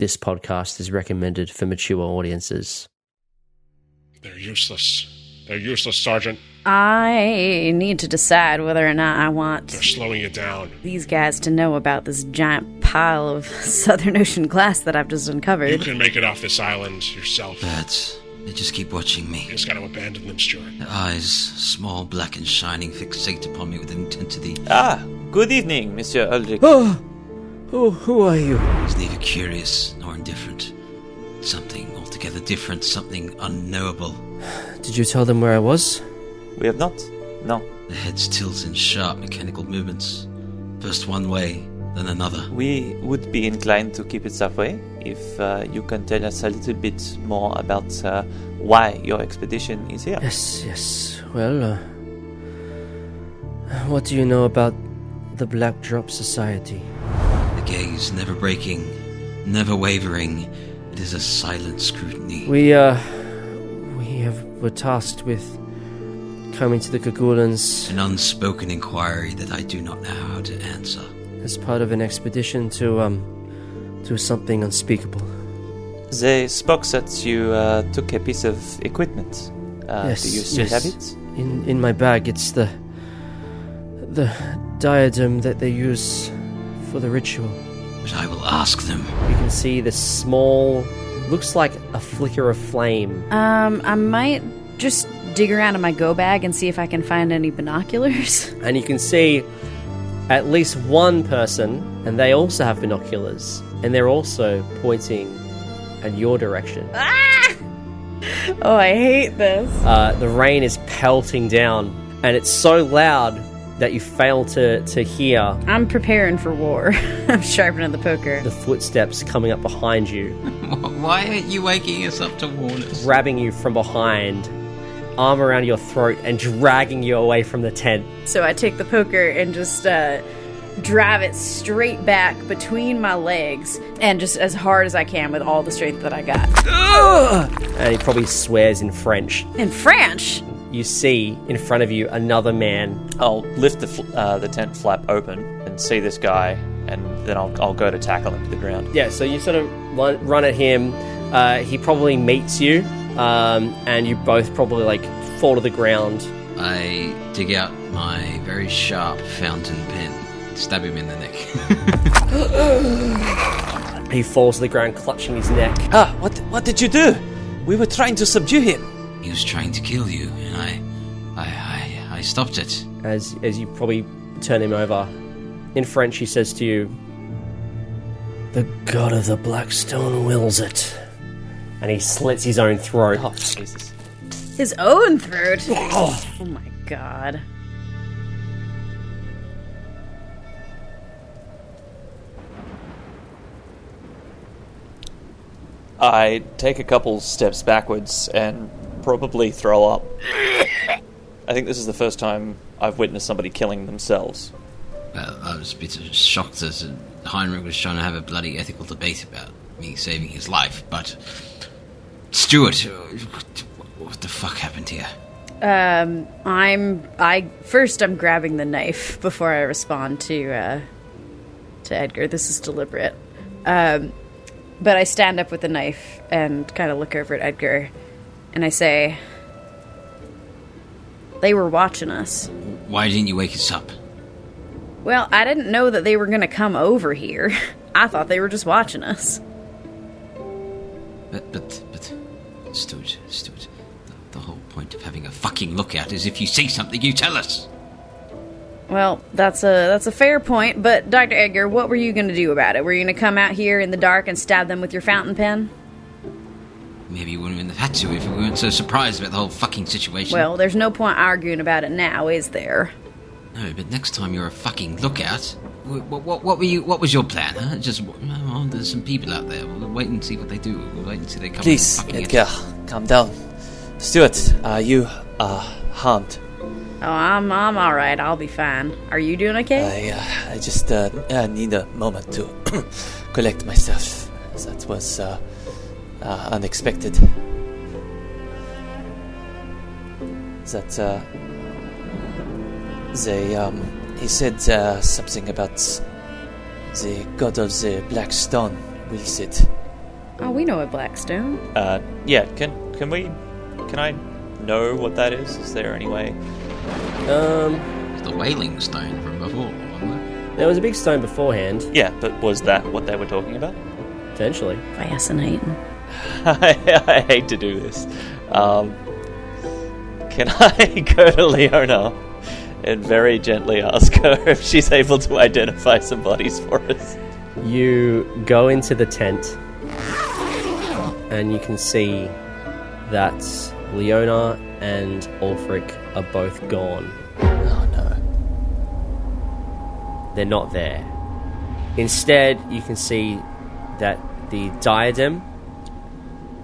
This podcast is recommended for mature audiences. They're useless. They're useless, Sergeant. I need to decide whether or not I want They're slowing you down. these guys to know about this giant pile of Southern Ocean glass that I've just uncovered. You can make it off this island yourself. Bats. They just keep watching me. You just gotta abandon them, Stuart. Their eyes, small, black and shining, fixate upon me with intensity. Ah, good evening, Monsieur Ulrich. Who are you? It's neither curious nor indifferent. Something altogether different, something unknowable. Did you tell them where I was? We have not. No. The heads tilt in sharp mechanical movements. First one way, then another. We would be inclined to keep it that way if you can tell us a little bit more about why your expedition is here. Yes. Well, what do you know about the Black Drop Society? The gaze never breaking, never wavering. It is a silent scrutiny. We're tasked with coming to the Kagulans An unspoken inquiry that I do not know how to answer. as part of an expedition to something unspeakable. They spoke that you took a piece of equipment. Yes, do you still yes. have it? In my bag, it's the diadem that they use for the ritual. But I will ask them. You can see this small, looks like a flicker of flame. I might just dig around in my go bag and see if I can find any binoculars. And you can see at least one person, and they also have binoculars, and they're also pointing in your direction. Oh, I hate this. The rain is pelting down, and it's so loud that you fail to hear I'm preparing for war. I'm sharpening the poker. the footsteps coming up behind you, Why aren't you waking us up to warn us? grabbing you from behind, arm around your throat, and dragging you away from the tent. So I take the poker and just drive it straight back between my legs and just as hard as I can with all the strength that I got. And he probably swears in French. In French? You see in front of you another man. I'll lift the tent flap open and see this guy, and then I'll go to tackle him to the ground. Yeah, so you sort of run at him. He probably meets you, and you both probably like fall to the ground. I dig out my very sharp fountain pen, stab him in the neck. He falls to the ground, clutching his neck. Ah, what did you do? We were trying to subdue him. He was trying to kill you, and I stopped it. As you probably turn him over, in French he says to you, "The god of the Blackstone wills it," and he slits his own throat. Oh, Jesus. His own throat? Oh my god. I take a couple steps backwards and probably throw up. I think this is the first time I've witnessed somebody killing themselves. Well, I was a bit shocked that Heinrich was trying to have a bloody ethical debate about me saving his life, but... Stuart, what the fuck happened here? I'm grabbing the knife before I respond to Edgar. This is deliberate. But I stand up with the knife and kind of look over at Edgar, and I say, "They were watching us." Why didn't you wake us up? Well, I didn't know that they were going to come over here. I thought they were just watching us. But, Stuart, the whole point of having a fucking lookout is if you see something, you tell us. Well, that's a fair point, but Dr. Edgar, what were you going to do about it? Were you going to come out here in the dark and stab them with your fountain pen? Maybe you wouldn't have had to if we weren't so surprised about the whole fucking situation. Well, there's no point arguing about it now, is there? No, but next time you're a fucking lookout, what was your plan, huh? Just, well, there's some people out there. We'll wait and see what they do. We'll wait and see they come. Please, Edgar, calm down. Stuart, you are harmed. Oh, I'm all right. I'll be fine. Are you doing okay? I just need a moment to collect myself. That was unexpected. That he said something about the god of the Black Stone wills it. Oh, we know a Blackstone. Yeah, can I know what that is? Is there any way? The whaling stone from before, wasn't it? There was a big stone beforehand, Yeah, but was that what they were talking about? potentially. Fascinating. I hate to do this. Can I go to Leona and very gently ask her if she's able to identify some bodies for us? You go into the tent, and you can see that Leona and Ulfric are both gone. Oh no. They're not there. Instead, you can see that the diadem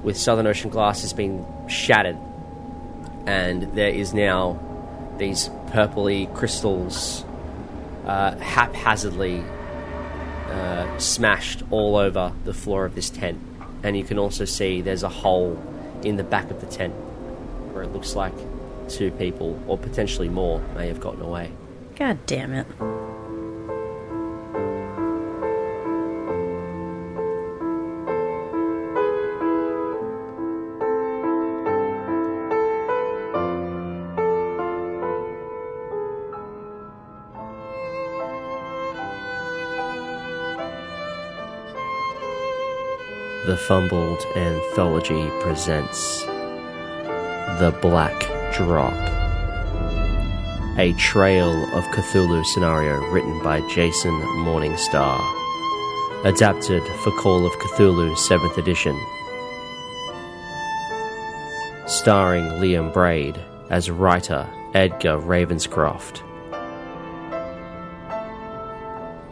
with Southern Ocean glass has been shattered, and there is now these purpley crystals haphazardly smashed all over the floor of this tent. And you can also see there's a hole in the back of the tent where it looks like 2 people, or potentially more, may have gotten away. God damn it. The Fumbled Anthology presents The Black Drop, a Trail of Cthulhu scenario written by Jason Morningstar, adapted for Call of Cthulhu 7th edition, starring Liam Braid as writer Edgar Ravenscroft,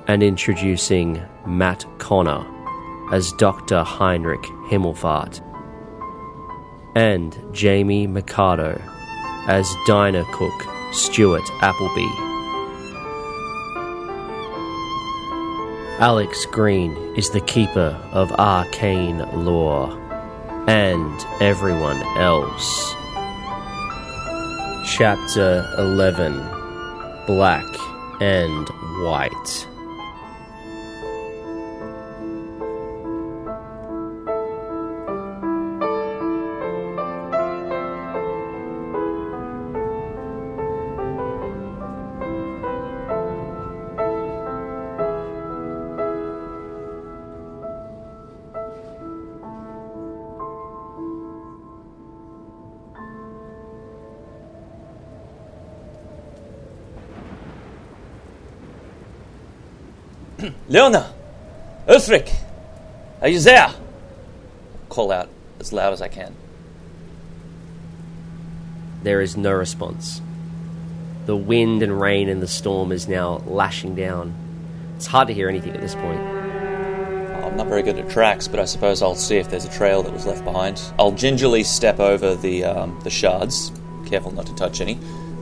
and introducing Matt Connor as Dr. Heinrich Himmelfaht, and Jamie Mikado as diner cook Stuart Appleby. Alex Green is the keeper of arcane lore, and everyone else. Chapter 11, Black and White. Leona! Ulfric! Are you there? Call out as loud as I can. There is no response. The wind and rain and the storm is now lashing down. It's hard to hear anything at this point. I'm not very good at tracks, but I suppose I'll see if there's a trail that was left behind. I'll gingerly step over the shards, careful not to touch any,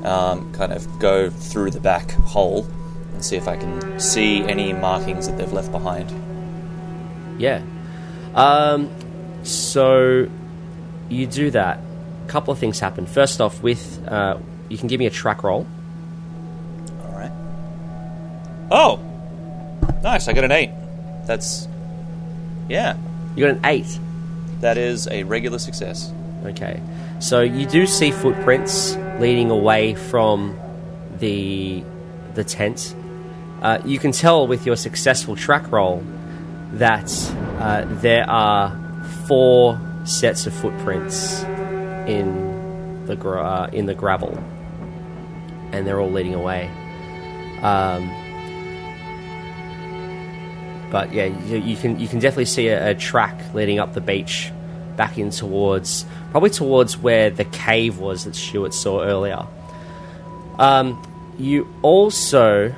kind of go through the back hole and see if I can see any markings that they've left behind. Yeah. So you do that. A couple of things happen. First off, with you can give me a track roll. All right. Oh, nice! I got an 8. That's yeah. You got an 8. That is a regular success. Okay. So you do see footprints leading away from the tent. You can tell with your successful track roll that there are 4 sets of footprints in the gravel, and they're all leading away. But yeah, you can definitely see a track leading up the beach, back in towards where the cave was that Stuart saw earlier. You also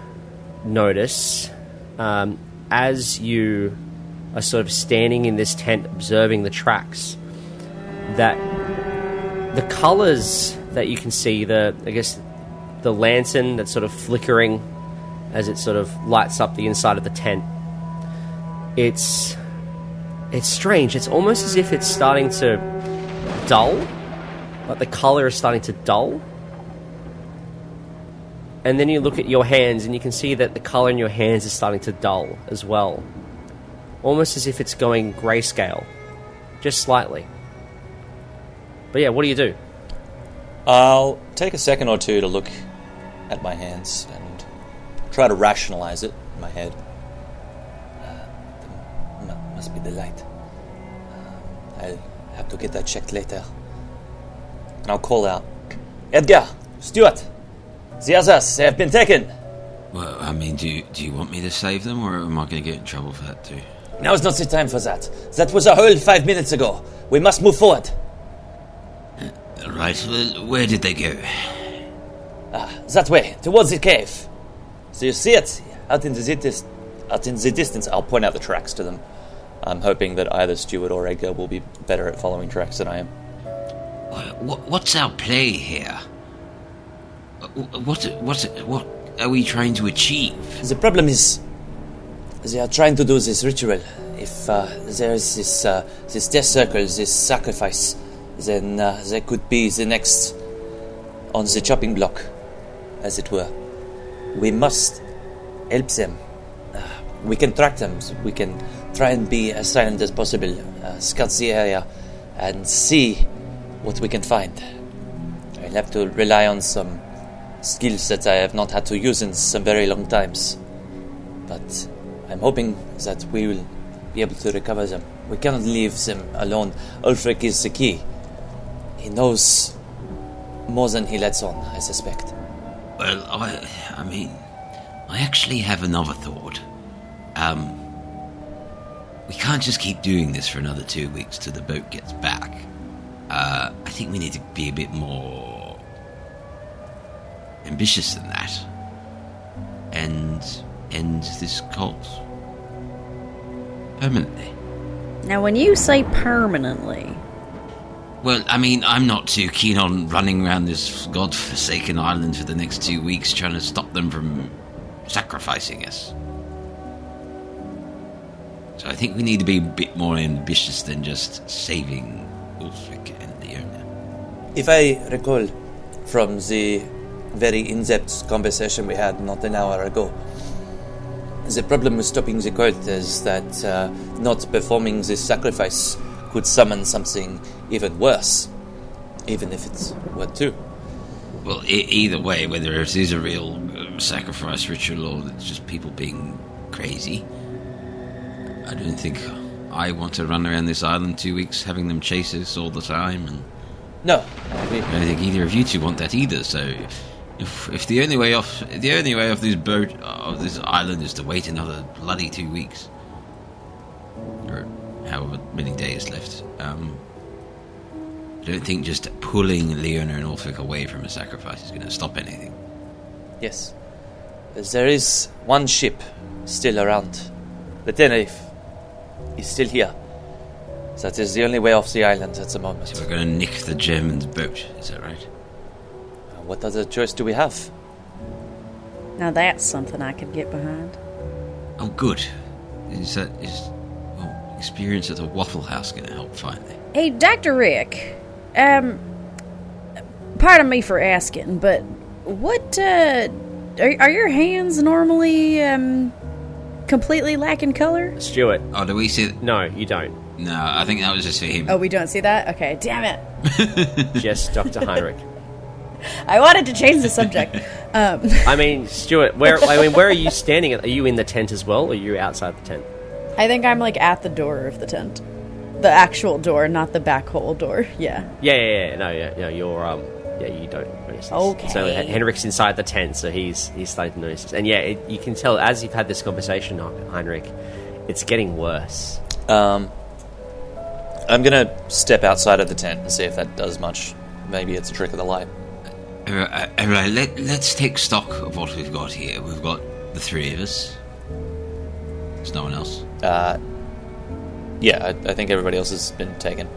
notice, as you are sort of standing in this tent observing the tracks, that the colours that you can see, the lantern that's sort of flickering as it sort of lights up the inside of the tent, it's strange. It's almost as if it's starting to dull, like the colour is starting to dull. And then you look at your hands and you can see that the colour in your hands is starting to dull as well. Almost as if it's going grayscale. just slightly. But yeah, what do you do? I'll take a second or two to look at my hands and try to rationalize it in my head. Must be the light. I'll have to get that checked later. And I'll call out, Edgar, Stuart, the others have been taken. Well, I mean, do you want me to save them, or am I going to get in trouble for that too? Now's not the time for that. That was a whole 5 minutes ago. We must move forward. Right, well, where did they go? That way, towards the cave. So you see it? Out in the distance. I'll point out the tracks to them. I'm hoping that either Stuart or Edgar will be better at following tracks than I am. What's our play here? What are we trying to achieve? The problem is, they are trying to do this ritual. If there's this death circle, this sacrifice, then there could be the next on the chopping block, as it were. We must help them. We can track them. We can try and be as silent as possible, scout the area, and see what we can find. I'll have to rely on some skills that I have not had to use in some very long times. But I'm hoping that we will be able to recover them. We cannot leave them alone. Ulfric is the key. He knows more than he lets on, I suspect. Well, I mean, I actually have another thought. We can't just keep doing this for another 2 weeks till the boat gets back. I think we need to be a bit more ambitious than that. And end this cult permanently. Now, when you say permanently... Well, I mean, I'm not too keen on running around this godforsaken island for the next 2 weeks trying to stop them from sacrificing us. So I think we need to be a bit more ambitious than just saving Ulfric and Leona. If I recall from the very in-depth conversation we had not an hour ago, the problem with stopping the cult is that not performing this sacrifice could summon something even worse, even if it's what to. Well, either way, whether it is a real sacrifice ritual or it's just people being crazy, I don't think I want to run around this island 2 weeks having them chase us all the time. And no, I agree. I don't think either of you two want that either. So, if the only way off this boat of this island is to wait another bloody 2 weeks, or however many days left, I don't think just pulling Leona and Ulfric away from a sacrifice is going to stop anything. Yes, there is one ship still around. The Tenerife is still here. That is the only way off the island at the moment. So we're going to nick the German's boat, is that right? What other choice do we have? Now that's something I could get behind. Oh, good. Is experience at a Waffle House going to help finally? Hey, Dr. Rick, pardon me for asking, but what, are your hands normally, completely lacking color? Stuart. Oh, do we see it? No, you don't. No, I think that was just for him. Oh, we don't see that? Okay, damn it. Just Dr. Heinrich. I wanted to change the subject. I mean, Stuart, where are you standing? Are you in the tent as well, or are you outside the tent? I think I'm, at the door of the tent. The actual door, not the back hole door. Yeah. Yeah. No, you're, you don't notice this. Okay. So Henrik's inside the tent, so he's starting to notice this. And yeah, you can tell as you've had this conversation, Heinrich, it's getting worse. I'm going to step outside of the tent and see if that does much. Maybe it's a trick of the light. Alright, let's take stock of what we've got here. We've got the three of us. There's no one else. Yeah, I think everybody else has been taken.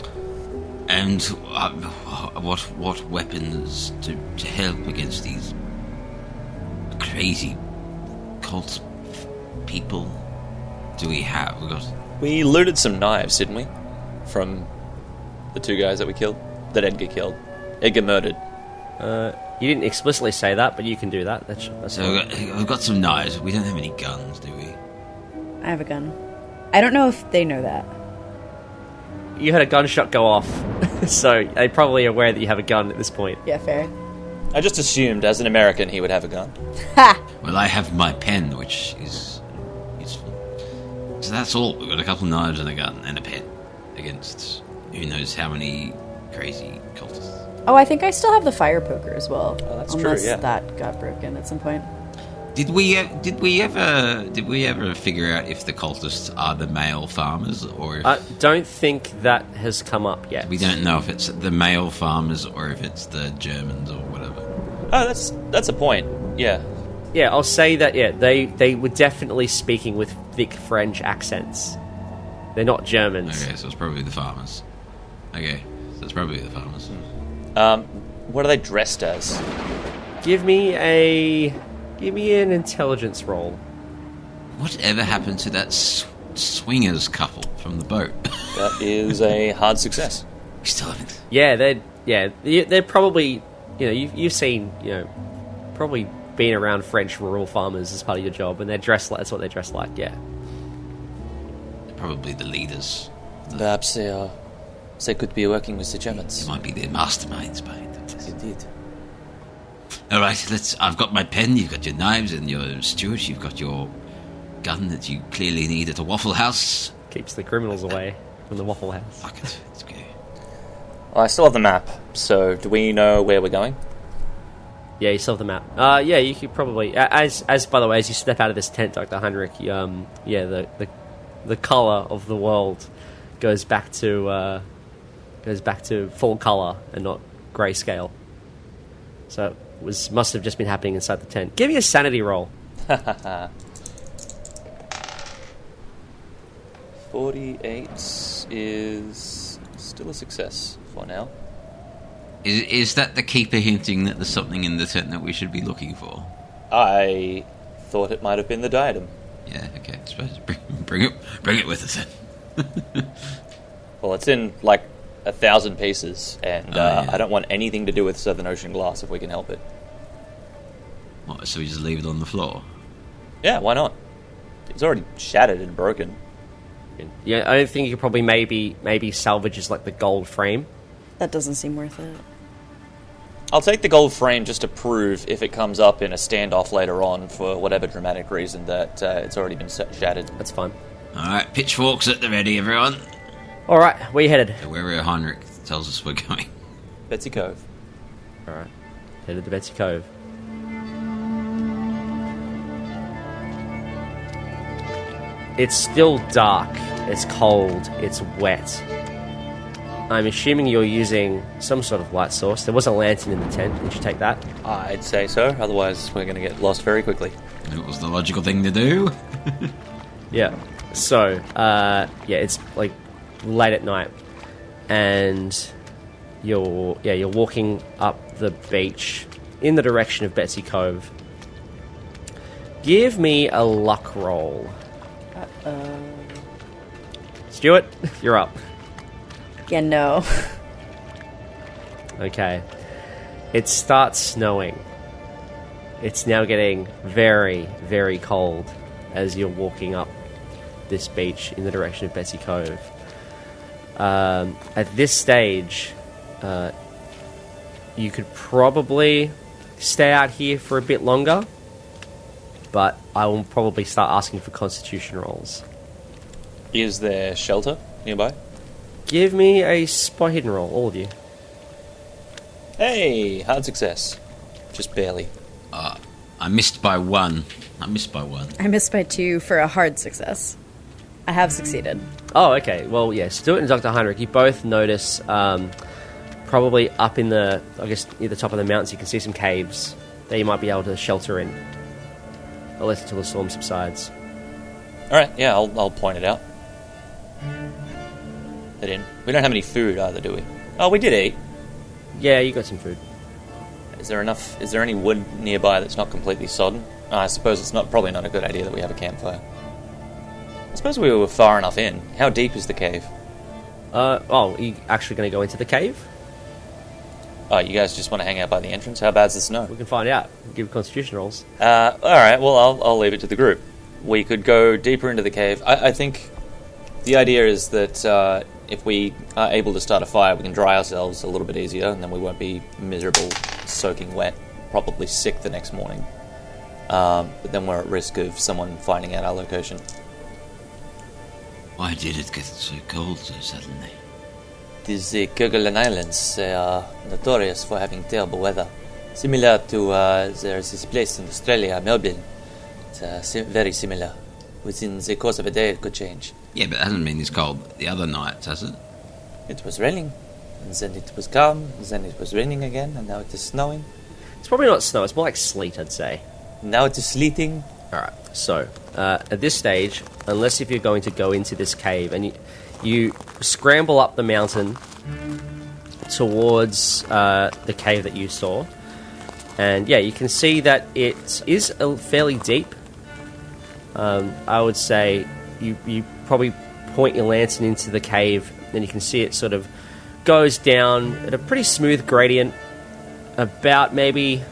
And what weapons to help against these crazy cult people do we have? We looted some knives, didn't we? From the two guys that we killed, that Edgar killed. Edgar murdered. You didn't explicitly say that, but you can do that. That's so we've got some knives. We don't have any guns, do we? I have a gun. I don't know if they know that. you had a gunshot go off, so they're probably aware that you have a gun at this point. Yeah, fair. I just assumed, as an American, he would have a gun. Ha! Well, I have my pen, which is useful. So that's all. We've got a couple knives and a gun and a pen against who knows how many crazy cultists. Oh, I think I still have the fire poker as well. Oh, that's unless true, yeah. that got broken at some point. Did we ever figure out if the cultists are the male farmers or if I don't think that has come up yet. we don't know if it's the male farmers or if it's the Germans or whatever? Oh, that's a point. Yeah. Yeah, I'll say that. Yeah, they were definitely speaking with thick French accents. They're not Germans. Okay, so it's probably the farmers. Okay, so it's probably the farmers. What are they dressed as? Give me an intelligence roll. Whatever happened to that swingers couple from the boat? That is a hard success. We still haven't. Yeah, they're probably, you've seen, probably being around French rural farmers as part of your job, and they're dressed like, that's what they dress like. Yeah. Probably the leaders. Perhaps they could be working with the They Germans. might be their masterminds behind it. Indeed. All right, I've got my pen. You've got your knives and your Stuart. You've got your gun that you clearly need at a Waffle House. Keeps the criminals away from the Waffle House. Fuck it, it's okay. Well, I still have the map, so do we know where we're going? Yeah, you still have the map. Yeah, you could probably, as by the way, as you step out of this tent, Dr. Heinrich, the color of the world goes back to full color and not grayscale. So it must have just been happening inside the tent. Give me a sanity roll. 48 is still a success for now. Is that the keeper hinting that there's something in the tent that we should be looking for? I thought it might have been the diadem. Yeah, okay. I suppose bring it with us then. Well, it's in like 1,000 pieces, and yeah. I don't want anything to do with Southern Ocean glass if we can help it. What, so we just leave it on the floor? Yeah, why not? It's already shattered and broken. Yeah, I don't think you could probably maybe salvage just like the gold frame. That doesn't seem worth it. I'll take the gold frame just to prove if it comes up in a standoff later on for whatever dramatic reason that it's already been shattered. That's fine. All right, pitchforks at the ready, everyone. All right, where you headed? So wherever Heinrich tells us we're going. Betsy Cove. All right, headed to Betsy Cove. It's still dark. It's cold. It's wet. I'm assuming you're using some sort of light source. There was a lantern in the tent. Did you take that? I'd say so, otherwise we're going to get lost very quickly. It was the logical thing to do. Yeah. So, it's like late at night, and you're walking up the beach in the direction of Betsy Cove. Give me a luck roll. Stuart, you're up. Yeah, no. Okay. It starts snowing. It's now getting very, very cold as you're walking up this beach in the direction of Betsy Cove. At this stage, you could probably stay out here for a bit longer, but I will probably start asking for constitution rolls. Is there shelter nearby? Give me a spot hidden roll, all of you. Hey, hard success. Just barely. I missed by one. I missed by 2 for a hard success. I have succeeded. Oh, okay. Well, yeah, Stuart and Dr. Heinrich, you both notice probably up in the, I guess, near the top of the mountains, you can see some caves that you might be able to shelter in. At least until the storm subsides. Alright, yeah, I'll point it out. We don't have any food either, do we? Oh, we did eat. Yeah, you got some food. Is there any wood nearby that's not completely sodden? I suppose it's probably not a good idea that we have a campfire. I suppose we were far enough in. How deep is the cave? Are you actually going to go into the cave? Oh, you guys just want to hang out by the entrance? How bad's the snow? We can find out. Give constitution rolls. Alright, well, I'll leave it to the group. We could go deeper into the cave. I think the idea is that if we are able to start a fire, we can dry ourselves a little bit easier, and then we won't be miserable, soaking wet, probably sick the next morning. But then we're at risk of someone finding out our location. Why did it get so cold so suddenly? The Kerguelen Islands, they are notorious for having terrible weather. Similar to, there's this place in Australia, Melbourne. It's very similar. Within the course of a day, it could change. Yeah, but it hasn't been this cold the other nights, has it? It was raining, and then it was calm, and then it was raining again, and now it is snowing. It's probably not snow, it's more like sleet, I'd say. Now it is sleeting. Alright, so, at this stage, unless if you're going to go into this cave, and you scramble up the mountain towards the cave that you saw, and yeah, you can see that it is fairly deep. I would say you probably point your lantern into the cave, and you can see it sort of goes down at a pretty smooth gradient, about maybe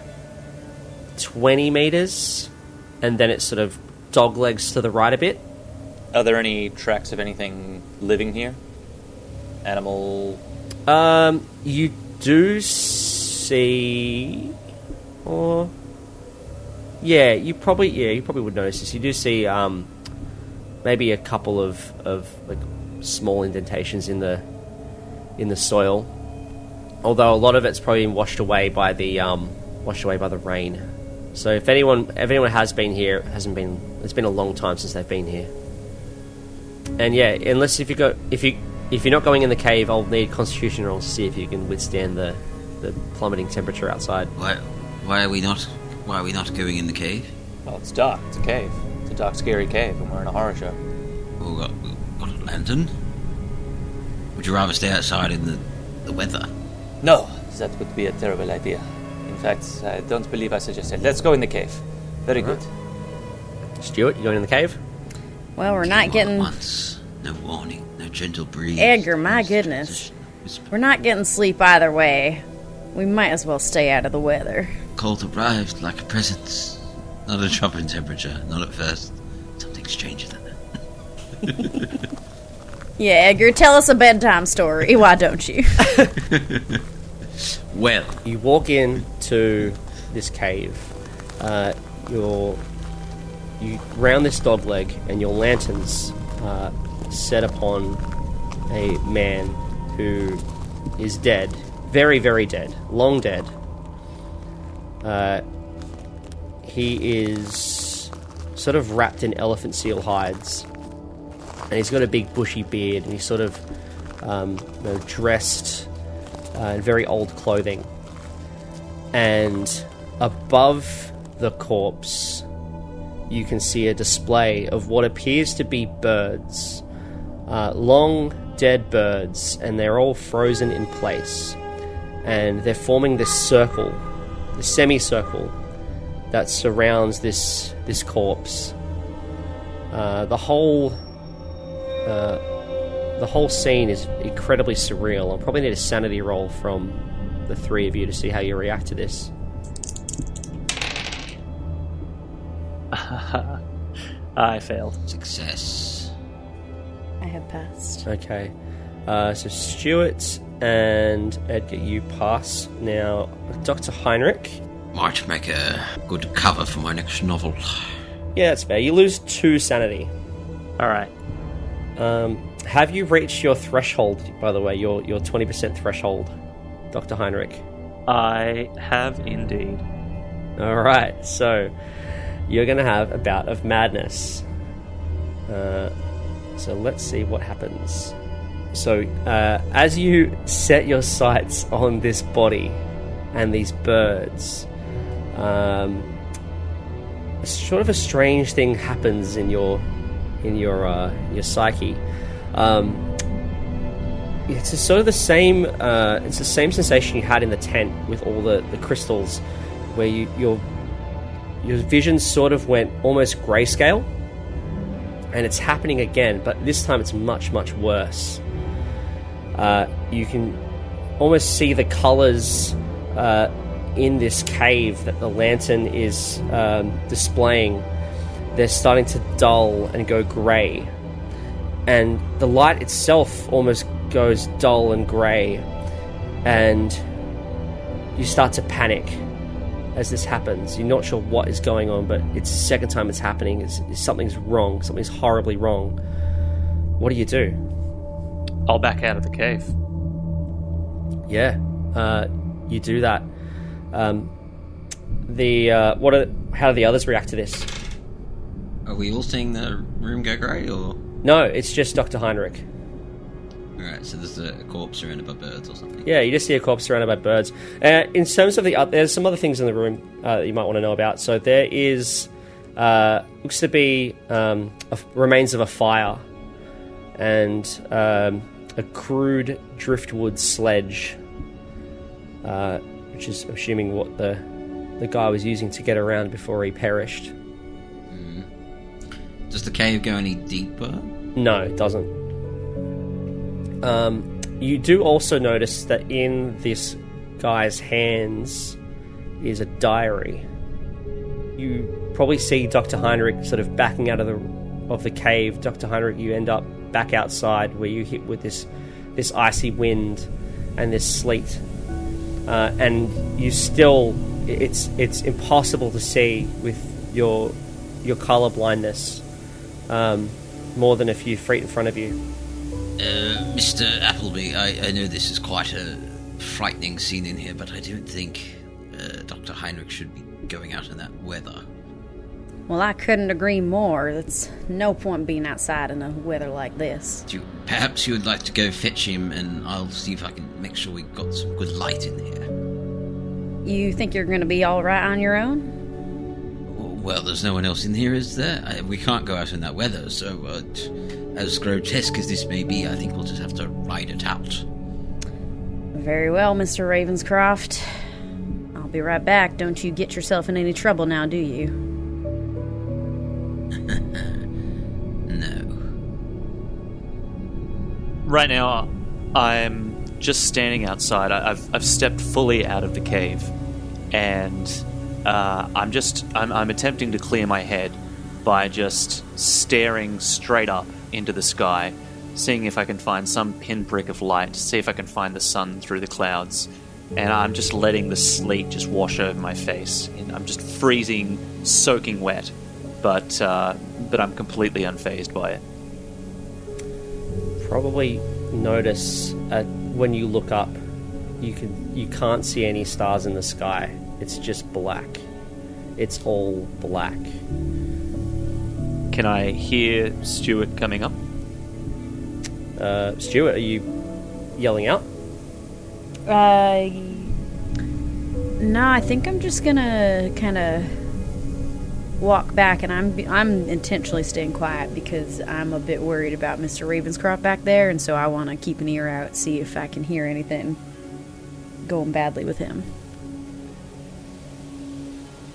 20 meters, and then it sort of doglegs to the right a bit. Are there any tracks of anything living here? Animal? You do see, or you probably would notice this. You do see maybe a couple of like small indentations in the soil, although a lot of it's probably been washed away by the rain. So if anyone has been here, it's been a long time since they've been here. And yeah, unless if you're not going in the cave, I'll need Constitution rolls to see if you can withstand the plummeting temperature outside. Why are we not going in the cave? Well, it's dark. It's a cave. It's a dark, scary cave, and we're in a horror show. We've got a lantern. Would you rather stay outside in the weather? No, that would be a terrible idea. In fact, I don't believe I suggested. Let's go in the cave. Very good. Stuart, you going in the cave? Well, we're not getting... Once. No warning, no gentle breeze. Edgar, my goodness. We're not getting sleep either way. We might as well stay out of the weather. Cold arrived like a present. Not a drop in temperature, not at first. Something stranger than that. Yeah, Edgar, tell us a bedtime story. Why don't you? Well, you walk into this cave. You round this dogleg, and your lanterns set upon a man who is dead, very, very dead, long dead. He is sort of wrapped in elephant seal hides, and he's got a big bushy beard, and he's sort of dressed in very old clothing. And above the corpse, you can see a display of what appears to be birds, long dead birds, and they're all frozen in place, and they're forming this circle, the semicircle that surrounds this corpse. The whole scene is incredibly surreal. I'll probably need a sanity roll from the three of you to see how you react to this. I failed. Success. I have passed. Okay. So Stuart and Edgar, you pass. Now, Dr. Heinrich. Might make a good cover for my next novel. Yeah, that's fair. You lose 2 sanity. Alright. Have you reached your threshold, by the way, your 20% threshold, Dr. Heinrich? I have indeed. Alright, so you're going to have a bout of madness. So let's see what happens. So, as you set your sights on this body and these birds, sort of a strange thing happens in your psyche. It's sort of the same. It's the same sensation you had in the tent with all the crystals, where your vision sort of went almost grayscale, and it's happening again, but this time it's much, much worse. You can almost see the colors in this cave that the lantern is displaying. They're starting to dull and go grey. and the light itself almost goes dull and grey, and you start to panic as this happens. You're not sure what is going on, but it's the second time it's happening. Something's wrong. Something's horribly wrong. What do you do? I'll back out of the cave. Yeah, you do that. How do the others react to this? Are we all seeing the room go grey, or...? No, it's just Dr. Heinrich. Alright, so there's a corpse surrounded by birds or something. Yeah, you just see a corpse surrounded by birds. In terms of there's some other things in the room that you might want to know about. So there is, looks to be remains of a fire and a crude driftwood sledge, which is assuming what the guy was using to get around before he perished. Does the cave go any deeper? No, it doesn't. You do also notice that in this guy's hands is a diary. You probably see Dr. Heinrich sort of backing out of the cave. Dr. Heinrich, you end up back outside where you hit with this icy wind and this sleet, and you still it's impossible to see with your color blindness more than a few feet in front of you. Mr. Appleby, I know this is quite a frightening scene in here, but I don't think Dr. Heinrich should be going out in that weather. Well, I couldn't agree more. There's no point being outside in a weather like this. Perhaps you would like to go fetch him, and I'll see if I can make sure we've got some good light in here. You think you're going to be all right on your own? Well, there's no one else in here, is there? We can't go out in that weather, so as grotesque as this may be, I think we'll just have to ride it out. Very well, Mr. Ravenscroft. I'll be right back. Don't you get yourself in any trouble now, do you? No. Right now, I'm just standing outside. I've stepped fully out of the cave, and I'm attempting to clear my head by just staring straight up into the sky, seeing if I can find some pinprick of light, see if I can find the sun through the clouds, and I'm just letting the sleet just wash over my face. And I'm just freezing, soaking wet, but I'm completely unfazed by it. Probably notice when you look up, you can't see any stars in the sky. It's just black. It's all black. Can I hear Stuart coming up? Stuart, are you yelling out? No, I think I'm just gonna kind of walk back, and I'm intentionally staying quiet because I'm a bit worried about Mr. Ravenscroft back there, and so I want to keep an ear out, see if I can hear anything going badly with him.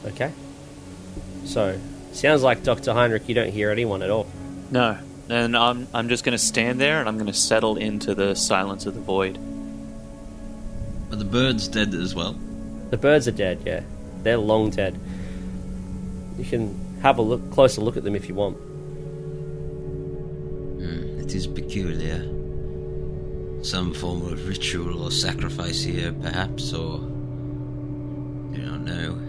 Okay. So, sounds like Dr. Heinrich, you don't hear anyone at all. No, and I'm just going to stand there, and I'm going to settle into the silence of the void. Are the birds dead as well? The birds are dead, yeah. They're long dead. You can have a closer look at them if you want. It is peculiar. Some form of ritual or sacrifice here, perhaps, or... I don't know.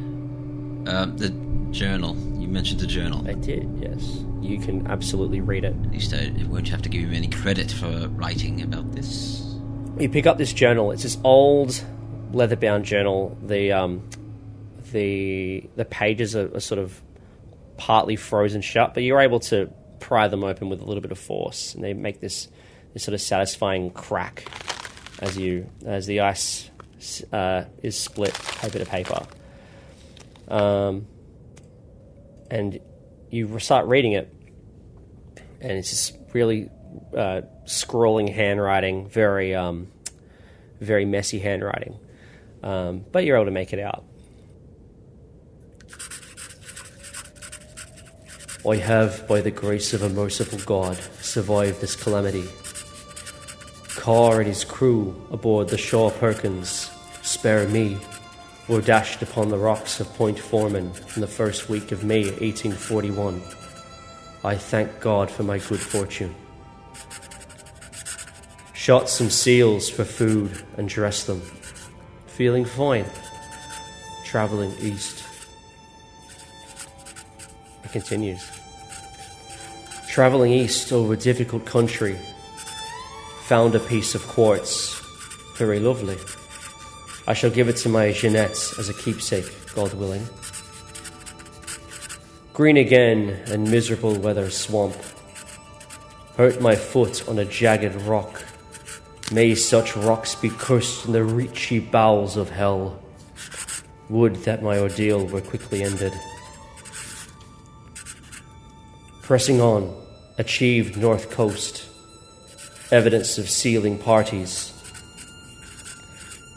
The journal. You mentioned the journal. I did, yes. You can absolutely read it. At least I won't have to give him any credit for writing about this. You pick up this journal. It's this old leather-bound journal. The pages are sort of partly frozen shut, but you're able to pry them open with a little bit of force, and they make this sort of satisfying crack as the ice is split paper to paper. And you start reading it, and it's just really scrawling handwriting, very very messy handwriting, but you're able to make it out. I have, by the grace of a merciful God, survived this calamity. Carr and his crew aboard the Shaw Perkins, Spare Me, were dashed upon the rocks of Point Foreman in the first week of May 1841. I thank God for my good fortune. Shot some seals for food and dressed them. Feeling fine. Traveling east. It continues. Traveling east over difficult country. Found a piece of quartz. Very lovely. I shall give it to my Jeanette as a keepsake, God willing. Green again and miserable weather swamp. Hurt my foot on a jagged rock. May such rocks be cursed in the reachy bowels of hell. Would that my ordeal were quickly ended. Pressing on, achieved north coast. Evidence of sealing parties.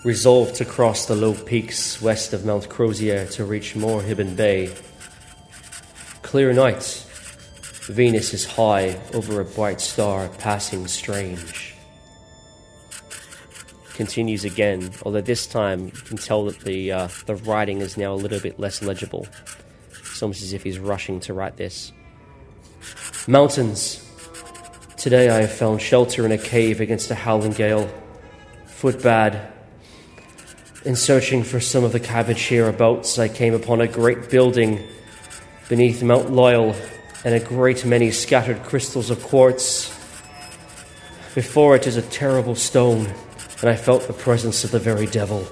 Resolved to cross the low peaks west of Mount Crozier to reach Moorhibben Bay. Clear night. Venus is high over a bright star passing strange. Continues again, although this time you can tell that the writing is now a little bit less legible. It's almost as if he's rushing to write this. Mountains. Today I have found shelter in a cave against a howling gale. Foot bad. In searching for some of the cabbage hereabouts, I came upon a great building beneath Mount Loyal and a great many scattered crystals of quartz. Before it is a terrible stone, and I felt the presence of the very devil.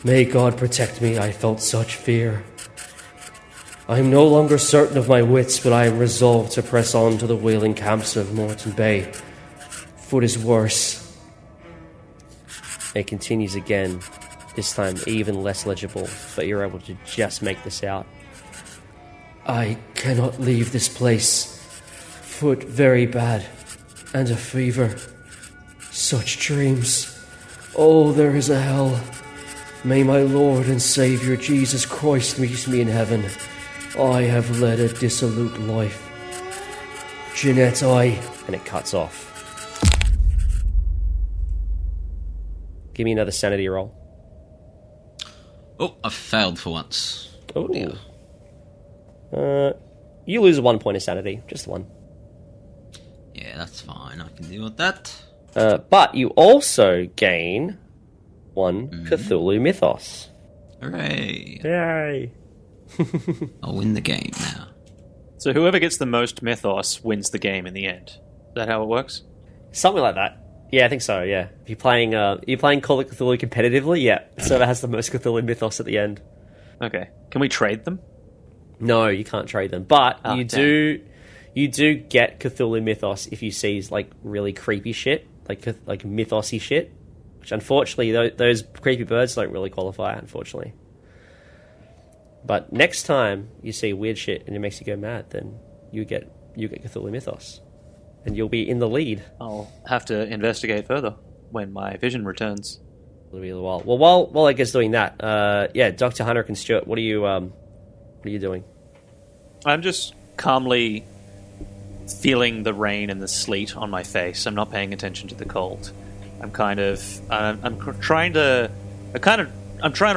May God protect me, I felt such fear. I am no longer certain of my wits, but I am resolved to press on to the whaling camps of Moreton Bay. Foot is worse. It continues again, this time even less legible, but you're able to just make this out. I cannot leave this place. Foot very bad, and a fever. Such dreams. Oh, there is a hell. May my Lord and Saviour Jesus Christ meet me in heaven. I have led a dissolute life. Jeanette, And it cuts off. Give me another sanity roll. Oh, I failed for once. Oh, dear. You lose 1 point of sanity. Just one. Yeah, that's fine. I can deal with that. But you also gain 1 Cthulhu Mythos. Hooray. Yay! I'll win the game now. So whoever gets the most mythos wins the game in the end. Is that how it works? Something like that. Yeah, I think so, yeah. If you're playing Call of Cthulhu competitively, yeah. So that has the most Cthulhu Mythos at the end. Okay. Can we trade them? No, you can't trade them. But Oh, you damn. do get Cthulhu Mythos if you see like really creepy shit, like mythosy shit. Which unfortunately those creepy birds don't really qualify, unfortunately. But next time you see weird shit and it makes you go mad, then you get Cthulhu Mythos. And you'll be in the lead. I'll have to investigate further when my vision returns. It'll be a while. Well, while Edgar's doing that, Dr. Heinrich and Stuart, what are you doing? I'm just calmly feeling the rain and the sleet on my face. I'm not paying attention to the cold. I'm trying to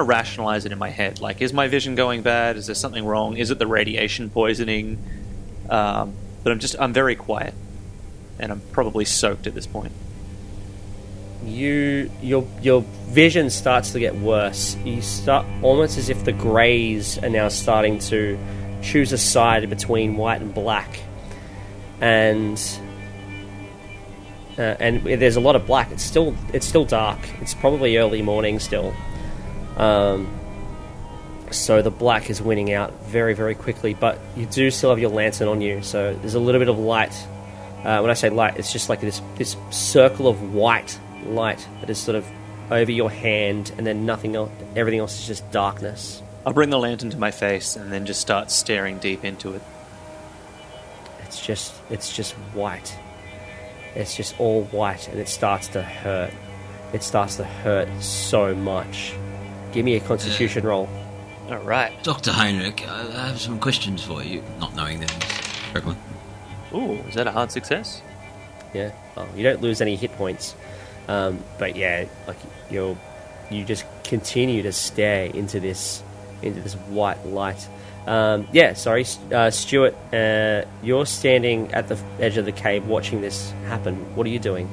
rationalize it in my head. Like, is my vision going bad? Is there something wrong? Is it the radiation poisoning? But I'm very quiet, and I'm probably soaked at this point. Your vision starts to get worse. You start almost as if the greys are now starting to choose a side between white and black, and there's a lot of black. It's still dark. It's probably early morning still. So the black is winning out very, very quickly, but you do still have your lantern on you, so there's a little bit of light. When I say light, it's just like this circle of white light that is sort of over your hand, and then nothing else. Everything else is just darkness. I'll bring the lantern to my face and then just start staring deep into it. It's just white. It's just all white, and it starts to hurt. It starts to hurt so much. Give me a Constitution roll. All right. Dr. Heinrich, I have some questions for you, not knowing them correctly. Ooh, is that a hard success? Yeah. Oh, you don't lose any hit points. But yeah, like you just continue to stare into this white light. Stuart, you're standing at the edge of the cave watching this happen. What are you doing?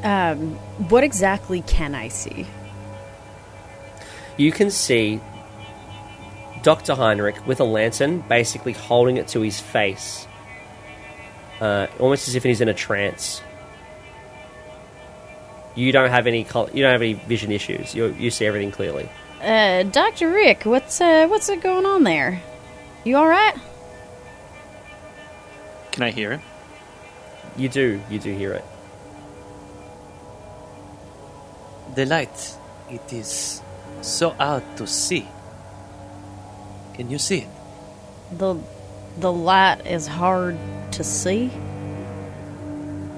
What exactly can I see? You can see Dr. Heinrich with a lantern, basically holding it to his face, almost as if he's in a trance. You don't have any vision issues. You see everything clearly. Dr. Rick, what's going on there? You all right? Can I hear him? You do hear it. The light, it is so hard to see. Can you see it? The light is hard to see.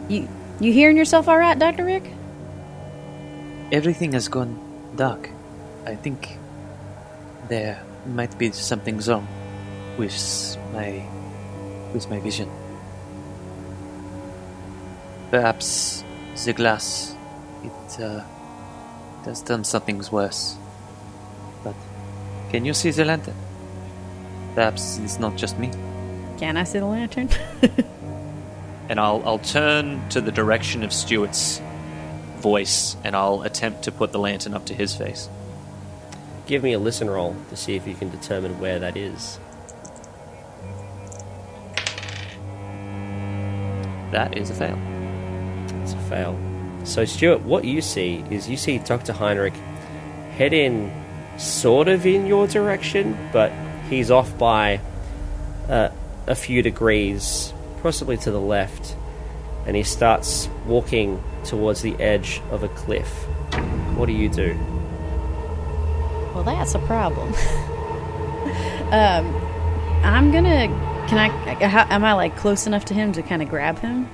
You hearing yourself all right, Dr. Rick? Everything has gone dark. I think there might be something wrong with my vision. Perhaps the glass, it has done something worse. But can you see the lantern? Perhaps it's not just me. Can I see the lantern? And I'll turn to the direction of Stuart's voice, and I'll attempt to put the lantern up to his face. Give me a listen roll to see if you can determine where that is. That is a fail. It's a fail. So, Stuart, what you see is Dr. Heinrich heading sort of in your direction, but he's off by a few degrees, possibly to the left, and he starts walking towards the edge of a cliff. What do you do? Well, that's a problem. I'm gonna... am I, like, close enough to him to kind of grab him?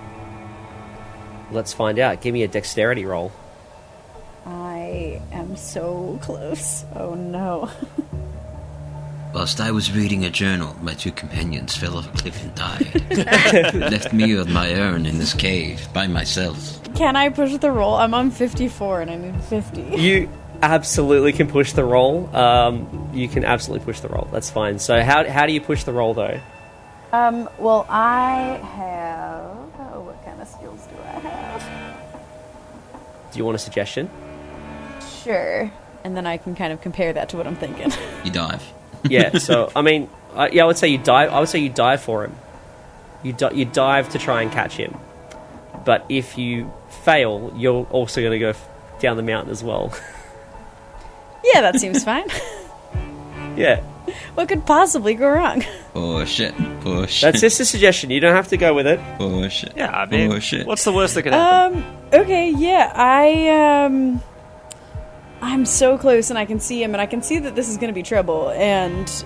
Let's find out. Give me a dexterity roll. I am so close. Oh, no. Whilst I was reading a journal, my two companions fell off a cliff and died. Left me on my own in this cave, by myself. Can I push the roll? I'm on 54 and I need 50. You absolutely can push the roll. You can absolutely push the roll. That's fine. So how do you push the roll, though? Well, I have... Oh, what kind of skills do I have? Do you want a suggestion? Sure. And then I can kind of compare that to what I'm thinking. You dive. Yeah, so, I mean, I would say you dive. I would say you dive for him. You dive to try and catch him. But if you fail, you're also going to go down the mountain as well. Yeah, that seems fine. Yeah. What could possibly go wrong? Push it. That's just a suggestion. You don't have to go with it. Push it. Yeah, I mean, Push it. what's the worst that could happen? Okay, yeah, I'm so close and I can see him and I can see that this is going to be trouble. And,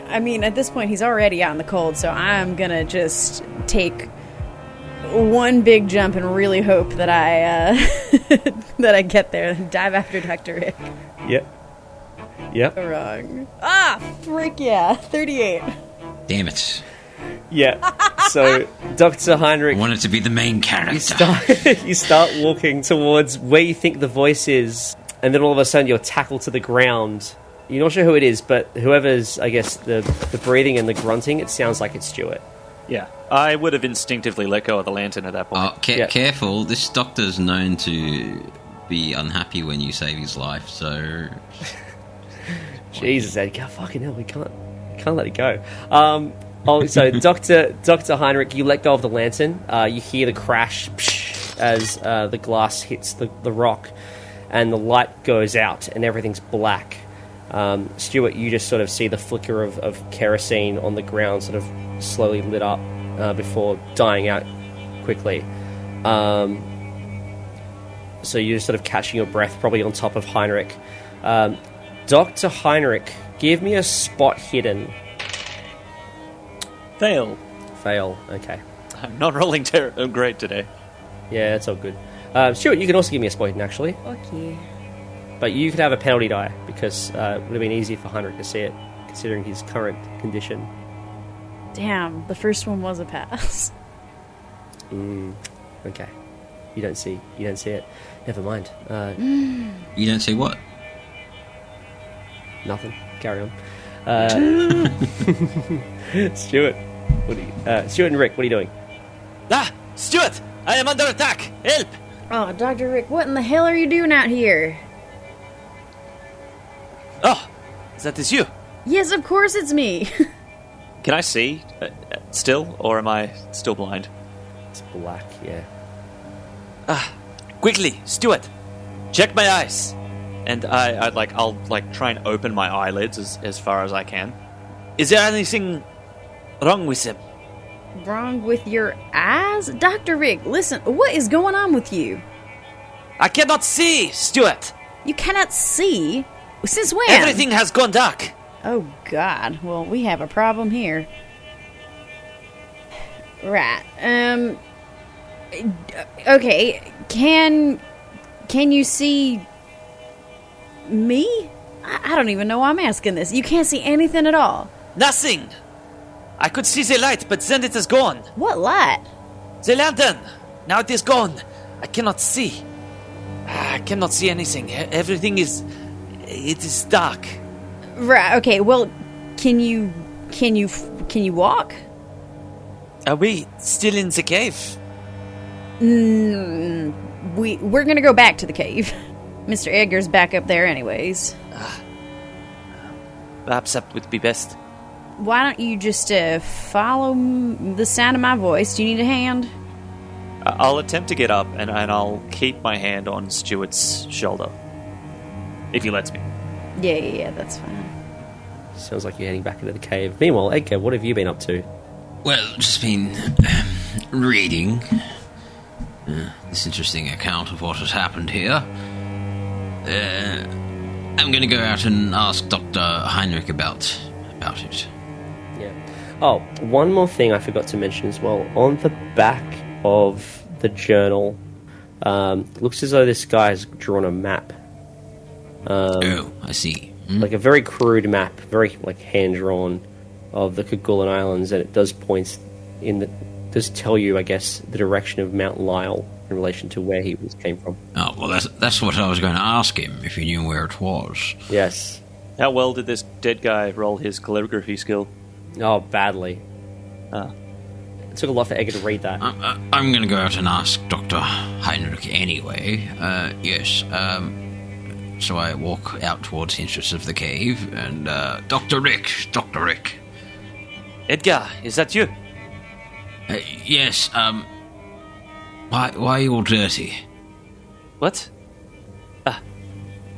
I mean, at this point, he's already out in the cold, so I'm going to just take one big jump and really hope that I that I get there and dive after Dr. Rick. Yep. Wrong. Ah, frick yeah. 38. Damn it. Yeah. So, Dr. Heinrich... I wanted to be the main character. You start walking towards where you think the voice is, and then all of a sudden you're tackled to the ground. You're not sure who it is, but whoever's, I guess, the breathing and the grunting, it sounds like it's Stuart. Yeah. I would have instinctively let go of the lantern at that point. Careful. This doctor's known to be unhappy when you save his life, so... Jesus, Edgar, fucking hell, we can't let it go. So Dr. Heinrich, you let go of the lantern. You hear the crash as the glass hits the rock, and the light goes out, and everything's black. Stuart, you just sort of see the flicker of kerosene on the ground, sort of slowly lit up before dying out quickly. So you're sort of catching your breath, probably on top of Heinrich. Dr. Heinrich, give me a spot hidden. Fail. Okay. I'm not rolling great today. Yeah, that's all good. Stuart, you can also give me a spot hidden, actually. Okay. But you could have a penalty die, because it would have been easier for Heinrich to see it, considering his current condition. Damn, the first one was a pass. Okay. You don't see it. Never mind. You don't see what? Nothing. Carry on. Stuart, Stuart and Rick, what are you doing? Ah! Stuart! I am under attack! Help! Oh, Dr. Rick, what in the hell are you doing out here? Oh, that is you. Yes, of course it's me. Can I see still, or am I still blind? It's black, yeah. Quickly, Stuart, check my eyes. And I'll try and open my eyelids as far as I can. Is there anything wrong with them? Wrong with your eyes? Dr. Rick, listen, what is going on with you? I cannot see, Stuart. You cannot see? Since when? Everything has gone dark. Oh, God. Well, we have a problem here. Right. Okay. Can you see me? I don't even know why I'm asking this. You can't see anything at all. Nothing. I could see the light, but then it is gone. What light? The lantern. Now it is gone. I cannot see. I cannot see anything. Everything is... It is dark. Right. Okay. Well, can you walk? Are we still in the cave? We're gonna go back to the cave. Mr. Edgar's back up there, anyways. Perhaps that would be best. Why don't you just follow the sound of my voice? Do you need a hand? I'll attempt to get up, and I'll keep my hand on Stuart's shoulder. If he lets me. Yeah, that's fine. Sounds like you're heading back into the cave. Meanwhile, Edgar, what have you been up to? Well, just been reading this interesting account of what has happened here. I'm going to go out and ask Dr. Heinrich about it. Yeah. Oh, one more thing I forgot to mention as well. On the back of the journal, looks as though this guy has drawn a map. Oh, I see. Like a very crude map, very hand-drawn of the Kerguelen Islands, and it does does tell you, I guess, the direction of Mount Lyell in relation to where he came from. Oh, well, that's what I was going to ask him, if he knew where it was. Yes. How well did this dead guy roll his calligraphy skill? Oh, badly. Ah. It took a lot for Edgar to read that. I'm going to go out and ask Dr. Heinrich anyway. Yes, so I walk out towards the entrance of the cave, and, Dr. Rick. Edgar, is that you? Yes, why are you all dirty? What?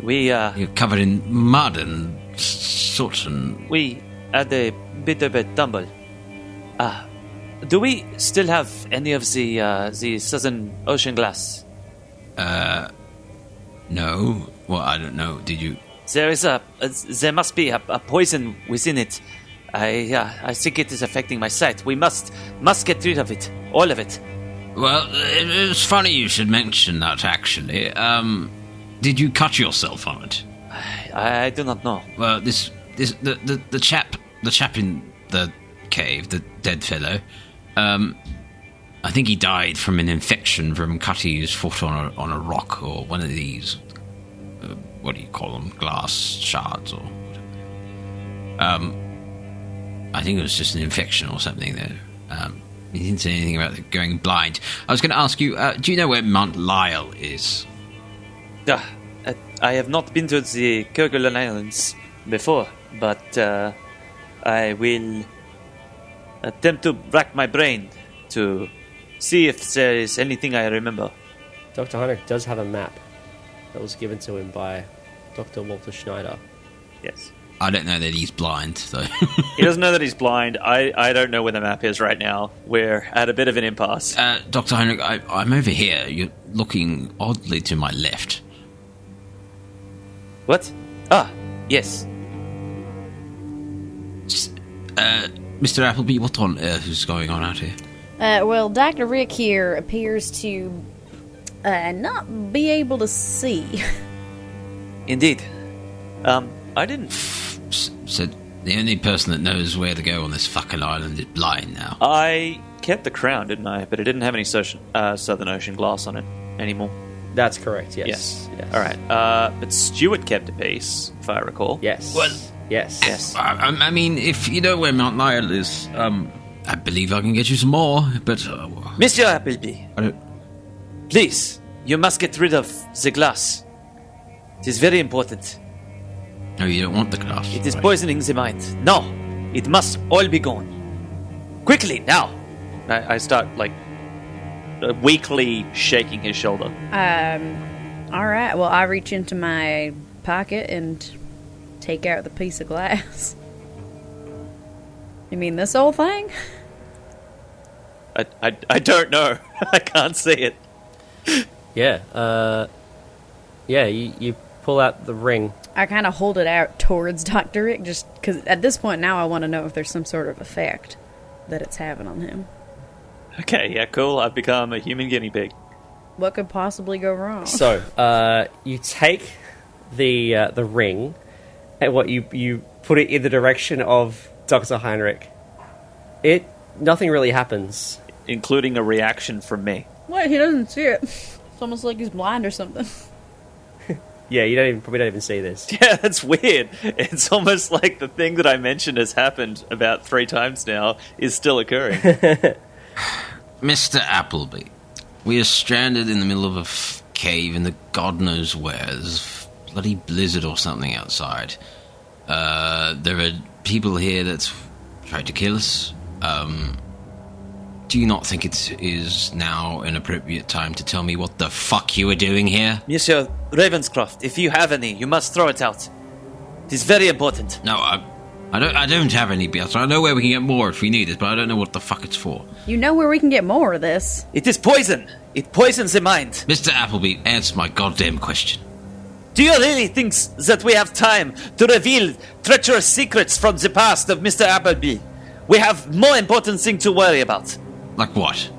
You're covered in mud and soot and... We had a bit of a tumble. Do we still have any of the Southern Ocean glass? No. Well, I don't know. Did you... There must be a poison within it. I think it is affecting my sight. We must get rid of it. All of it. Well, it's funny you should mention that, actually. Did you cut yourself on it? I do not know. Well, the chap in the cave, the dead fellow, I think he died from an infection from cutting his foot on a rock or one of these, what do you call them, glass shards or whatever. I think it was just an infection or something there. He didn't say anything about going blind. I was going to ask you, do you know where Mount Lyell is? I have not been to the Kerguelen Islands before, but I will attempt to rack my brain to see if there is anything I remember. Dr. Heinrich does have a map that was given to him by Dr. Walter Schneider. Yes. I don't know that he's blind, though. He doesn't know that he's blind. I don't know where the map is right now. We're at a bit of an impasse. Dr. Heinrich, I'm over here. You're looking oddly to my left. What? Yes. Mr. Appleby, what on earth is going on out here? Well, Dr. Rick here appears to not be able to see. Indeed. I didn't... So the only person that knows where to go on this fucking island is blind now. I kept the crown, didn't I? But it didn't have any Southern Ocean glass on it anymore. That's correct, yes. Yes. All right. But Stuart kept a piece, if I recall. Yes. Well, yes. I mean, if you know where Mount Lyell is, I believe I can get you some more, but... Mr. Appleby, please, You must get rid of the glass. It is very important. No, you don't want the glass. It is poisoning the mind. No, it must all be gone. Quickly, now. I start, weakly shaking his shoulder. All right. Well, I reach into my pocket and take out the piece of glass. You mean this whole thing? I don't know. I can't see it. Yeah. You pull out the ring. I kind of hold it out towards Dr. Rick, just because at this point now I want to know if there's some sort of effect that it's having on him. Okay, yeah, cool. I've become a human guinea pig. What could possibly go wrong? So, you take the ring, and you put it in the direction of Dr. Heinrich. Nothing really happens. Including a reaction from me. What? He doesn't see it. It's almost like he's blind or something. Yeah, you probably don't even see this. Yeah, that's weird. It's almost like the thing that I mentioned has happened about 3 times now is still occurring. Mr. Appleby, we are stranded in the middle of a cave in the God knows where. There's a bloody blizzard or something outside. There are people here that tried to kill us. Do you not think it is now an appropriate time to tell me what the fuck you were doing here? Monsieur Ravenscroft, if you have any, you must throw it out. It is very important. No, I don't have any beer. I know where we can get more if we need it, but I don't know what the fuck it's for. You know where we can get more of this? It is poison. It poisons the mind. Mr. Appleby, answer my goddamn question. Do you really think that we have time to reveal treacherous secrets from the past of Mr. Appleby? We have more important things to worry about. Like what?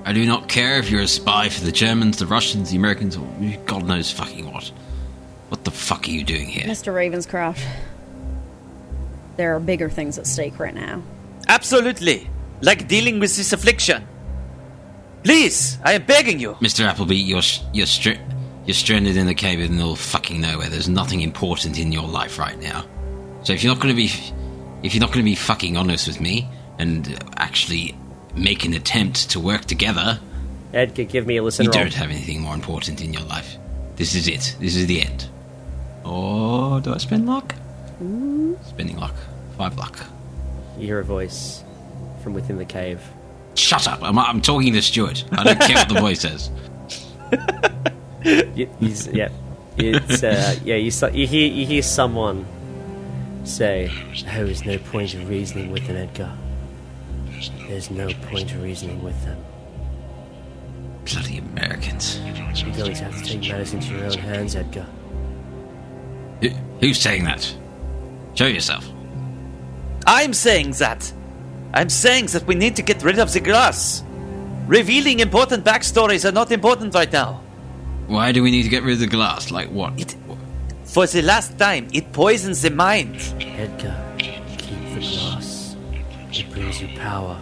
I do not care if you're a spy for the Germans, the Russians, the Americans, or God knows fucking what. What the fuck are you doing here? Mr. Ravenscroft, there are bigger things at stake right now. Absolutely. Like dealing with this affliction. Please, I am begging you. Mr. Appleby, you're stranded in the cave in the middle of fucking nowhere. There's nothing important in your life right now. So if you're not going to be fucking honest with me and actually make an attempt to work together, Edgar, give me a listen. You don't have anything more important in your life. This is it. This is the end. Oh, do I spend luck? Spending luck. 5 luck. You hear a voice from within the cave. Shut up! I'm talking to Stuart. I don't care what the voice says. You hear someone say, "There is no point of reasoning with them, Edgar. There's no point of reasoning with them. Bloody Americans. You're going to have to take matters into your own hands, Edgar." Who's saying that? Show yourself. I'm saying that. I'm saying that we need to get rid of the glass. Revealing important backstories are not important right now. Why do we need to get rid of the glass? Like what? For the last time, it poisons the mind. Edgar, keep the glass. It brings you power.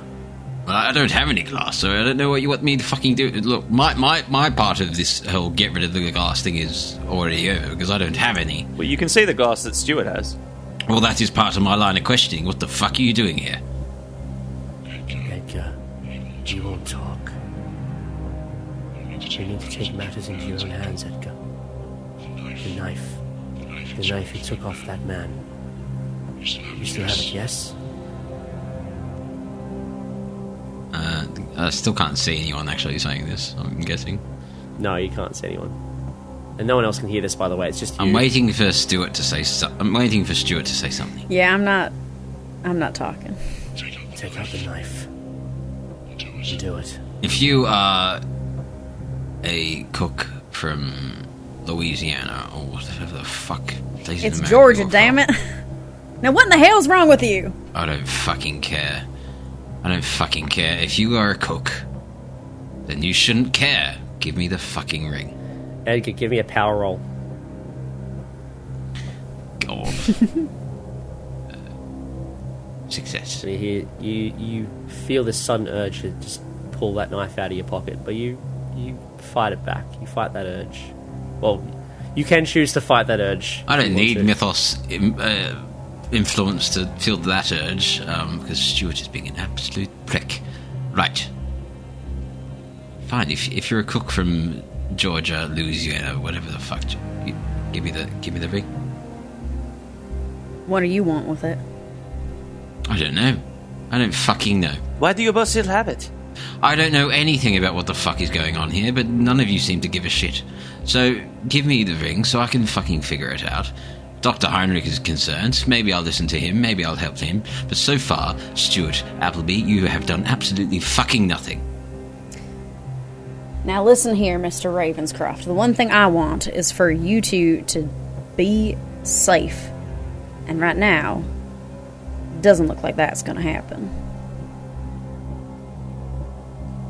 Well, I don't have any glass, so I don't know what you want me to fucking do. Look, my part of this whole get rid of the glass thing is already over, because I don't have any. Well, you can see the glass that Stuart has. Well, that is part of my line of questioning. What the fuck are you doing here? Edgar, you won't talk. You need to take matters into your own hands, Edgar. The knife you took off that man. You still have it, yes? I still can't see anyone actually saying this, I'm guessing. No, you can't see anyone. And no one else can hear this, by the way. It's just you. I'm waiting for Stuart to say something. Yeah, I'm not talking. Take out the knife. And do it. If you are a cook from Louisiana or whatever the fuck place it's Georgia, damn it. Now what in the hell's wrong with you? I don't fucking care. If you are a cook, then you shouldn't care. Give me the fucking ring. Edgar, give me a power roll. God. Success. You feel this sudden urge to just pull that knife out of your pocket, but you fight it back. You fight that urge. Well, you can choose to fight that urge. I don't need mythos influence to feel that urge, because Stuart is being an absolute prick. Right. Fine, if you're a cook from Georgia, Louisiana, whatever the fuck. Give me the ring. What do you want with it? I don't know. I don't fucking know. Why do you both still have it? I don't know anything about what the fuck is going on here, but none of you seem to give a shit. So, give me the ring so I can fucking figure it out. Dr. Heinrich is concerned. Maybe I'll listen to him, maybe I'll help him. But so far, Stuart Appleby, you have done absolutely fucking nothing. Now listen here, Mr. Ravenscroft. The one thing I want is for you two to be safe. And right now, it doesn't look like that's going to happen.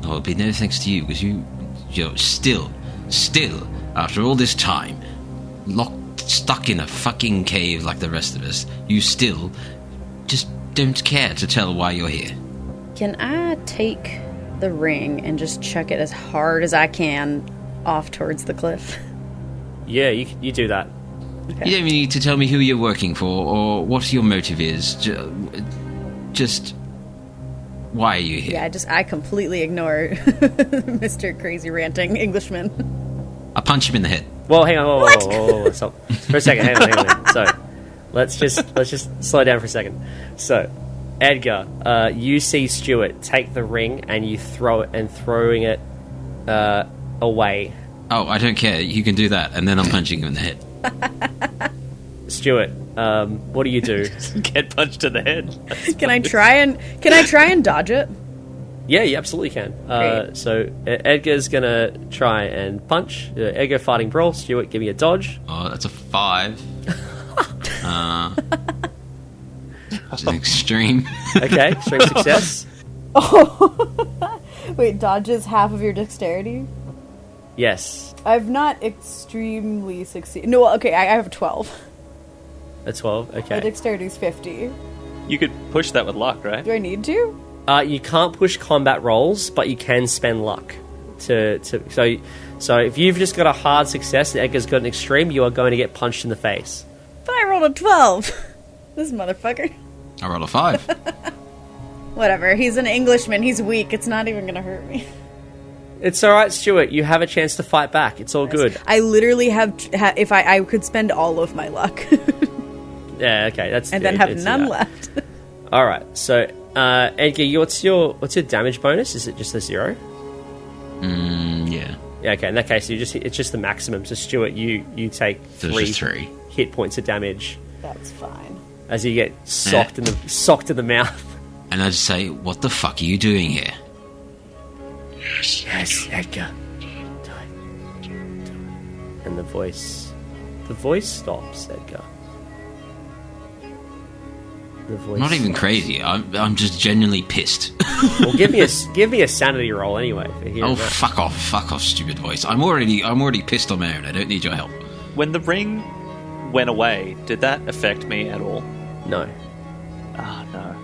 Oh, it'll be no thanks to you, because you're still, after all this time, stuck in a fucking cave like the rest of us, you still just don't care to tell why you're here. Can I take the ring and just chuck it as hard as I can off towards the cliff? Yeah, you do that. Okay. You don't even need to tell me who you're working for or what your motive is. Just why are you here? Yeah, I completely ignore Mr. Crazy Ranting Englishman. I punch him in the head. Well, hang on. Whoa, stop. For a second, hang on. So, let's just slow down for a second. So, Edgar, you see Stuart take the ring and you throw it, and throwing it away. Oh, I don't care. You can do that, and then I'm punching him in the head. Stuart, what do you do? Get punched in the head. Can I try and dodge it? Yeah, you absolutely can. So Edgar's gonna try and punch. Edgar fighting brawl. Stuart, give me a dodge. Oh, that's a 5. It's an extreme. Okay, extreme success. Oh, wait, dodge is half of your dexterity? Yes, I've not extremely succeeded. No, okay, I have 12. a 12. My Okay. dexterity's 50. You could push that with luck, right? Do I need to? You can't push combat rolls, but you can spend luck to. So if you've just got a hard success and Edgar's got an extreme, you are going to get punched in the face. But I rolled a 12. This motherfucker. I roll a 5. Whatever, he's an Englishman, he's weak, it's not even gonna hurt me. It's all right, Stuart. You have a chance to fight back. It's all good. I literally have if I could spend all of my luck. Yeah. Okay. That's and then have none left. All right. So, Edgar, what's your damage bonus? Is it just a 0? Yeah. Yeah. Okay. In that case, it's just the maximum. So, Stuart, you take So it's just 3. hit points of damage That's fine. as you get socked in the mouth. And I just say, what the fuck are you doing here? Yes, Edgar. Do it. And the voice stops, Edgar. The voice. I'm not even stops. crazy. I'm just genuinely pissed. Well, give me a sanity roll anyway for hearing Oh, that. fuck off, stupid voice. I'm already pissed on my own. I don't need your help. When the ring went away, did that affect me at all? No. Ah, no.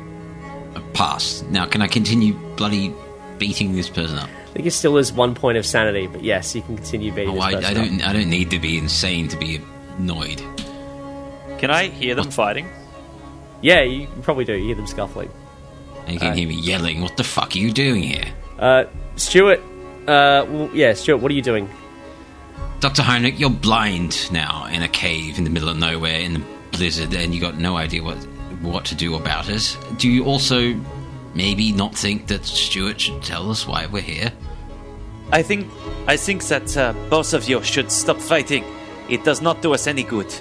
Pass. Now, can I continue bloody beating this person up? I think it still is 1 point of sanity, but yes, you can continue beating this person up. I don't need to be insane to be annoyed. Can I hear them fighting? Yeah, you probably do. You hear them scuffling. And you can hear me yelling, what the fuck are you doing here? Stuart, Stuart, what are you doing? Dr. Heinrich, you're blind now in a cave in the middle of nowhere in the blizzard, and you got no idea what to do about it. Do you also maybe not think that Stuart should tell us why we're here? I think that both of you should stop fighting. It does not do us any good.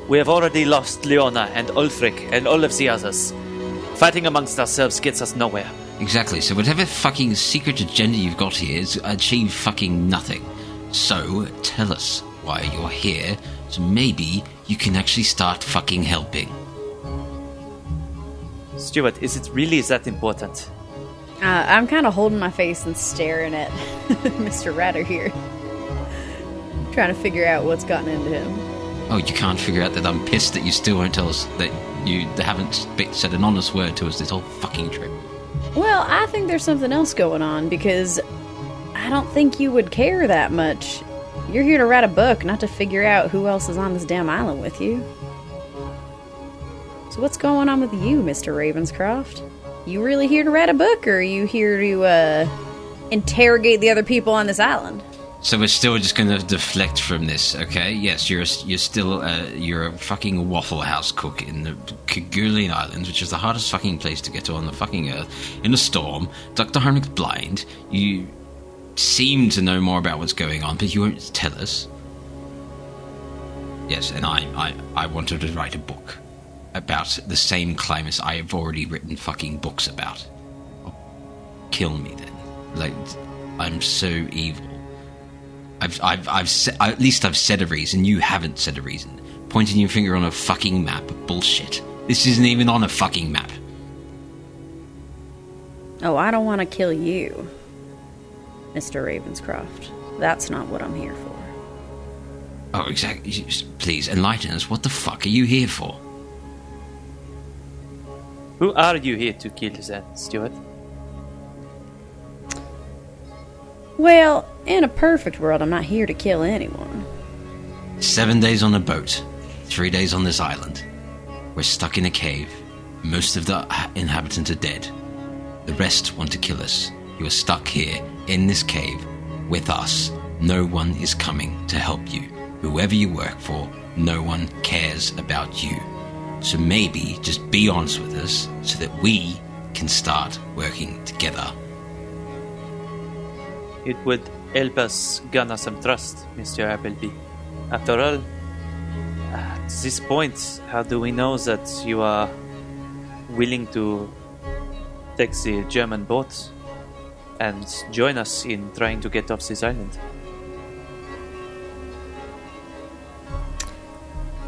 We have already lost Leona and Ulfric and all of the others. Fighting amongst ourselves gets us nowhere. Exactly, so whatever fucking secret agenda you've got here has achieved fucking nothing. So, tell us why you're here, so maybe you can actually start fucking helping. Stuart, is it really that important? I'm kind of holding my face and staring at Mr. Ratter here. Trying to figure out what's gotten into him. Oh, you can't figure out that I'm pissed that you still won't tell us, that you haven't said an honest word to us this whole fucking trip. Well, I think there's something else going on, because I don't think you would care that much. You're here to write a book, not to figure out who else is on this damn island with you. So what's going on with you, Mr. Ravenscroft? You really here to write a book, or are you here to, interrogate the other people on this island? So we're still just going to deflect from this, okay? Yes, you're still you're a fucking Waffle House cook in the Kerguelen Islands, which is the hardest fucking place to get to on the fucking earth. In a storm, Dr. Heinrich's blind. You seem to know more about what's going on, but you won't tell us. Yes, and I wanted to write a book about the same climates I have already written fucking books about. Oh, kill me then. Like, I'm so evil. I've said a reason. You haven't said a reason. Pointing your finger on a fucking map. Bullshit. This isn't even on a fucking map. Oh, I don't want to kill you, Mr. Ravenscroft. That's not what I'm here for. Oh, exactly. Please, enlighten us. What the fuck are you here for? Who are you here to kill then, Stuart? Well, in a perfect world, I'm not here to kill anyone. 7 days on a boat, 3 days on this island. We're stuck in a cave. Most of the inhabitants are dead. The rest want to kill us. You are stuck here, in this cave, with us. No one is coming to help you. Whoever you work for, no one cares about you. So maybe just be honest with us so that we can start working together. It would help us garner some trust, Mr. Appleby. After all, at this point, how do we know that you are willing to take the German boat and join us in trying to get off this island?